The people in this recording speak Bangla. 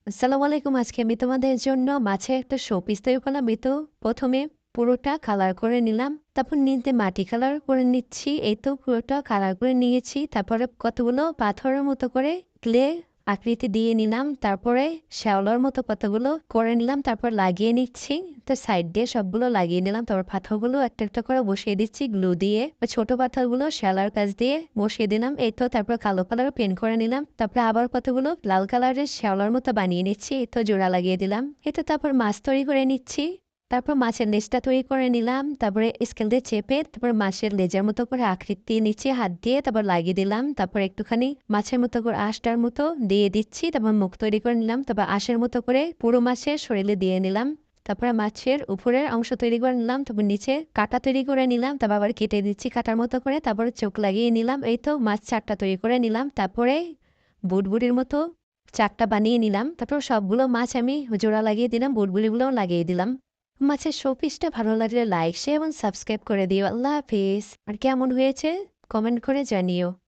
আসসালামু আলাইকুম। আজকে আমি তোমাদের জন্য মাছের একটা শো পিস তৈরি করলাম। এই তো ১ম এ পুরোটা কালার করে নিলাম। তারপর নিচে মাটি কালার করে নিচ্ছি। এই তো পুরোটা কালার করে নিয়েছি। তারপরে কতগুলো পাথরের মতো করে ক্লে আকৃতি দিয়ে নিলাম। তারপরে শ্যাওলার মতো কতগুলো করে নিলাম। তারপর লাগিয়ে নিচ্ছি। তো সাইড দিয়ে সবগুলো লাগিয়ে নিলাম। তারপর পাথরগুলো একটা, একটা করে বসিয়ে দিচ্ছি গ্লু দিয়ে। ছোট পাথরগুলো শ্যালার কাছ দিয়ে বসিয়ে দিলাম। এই তো তারপর কালো কালার পেইন্ট করে নিলাম। তারপরে আবার কতগুলো লাল কালারের শ্যাওলার মতো বানিয়ে নিচ্ছি। এই তো জোড়া লাগিয়ে দিলাম। এই তো তারপর মাছ তৈরি করে নিচ্ছি। তারপর মাছের লেজটা তৈরি করে নিলাম। তারপরে স্কেল দিয়ে চেপে তারপর মাছের লেজের মতো করে আকৃতি নিচে হাত দিয়ে তারপর লাগিয়ে দিলাম। তারপর একটুখানি মাছের মতো করে আঁশটার মতো দিয়ে দিচ্ছি। তারপর মুখ তৈরি করে নিলাম। তারপর আঁশের মতো করে পুরো মাছের শরীরে দিয়ে নিলাম। তারপরে মাছের উপরের অংশ তৈরি করে নিলাম। তারপর নিচে কাটা তৈরি করে নিলাম। তারপর আবার কেটে দিচ্ছি কাটার মতো করে। তারপরে চোখ লাগিয়ে নিলাম। এই তো মাছ ৪টা তৈরি করে নিলাম। তারপরে বুটবুটির মতো ৪টা বানিয়ে নিলাম। তারপর সবগুলো মাছ আমি জোড়া লাগিয়ে দিলাম। বুটবুটিগুলোও লাগিয়ে দিলাম। মাছের শো পিসটা ভালো লাগলে লাইক, শেয়ার এবং সাবস্ক্রাইব করে দিও। আল্লাহ হাফিজ। আর কেমন হয়েছে কমেন্ট করে জানিও।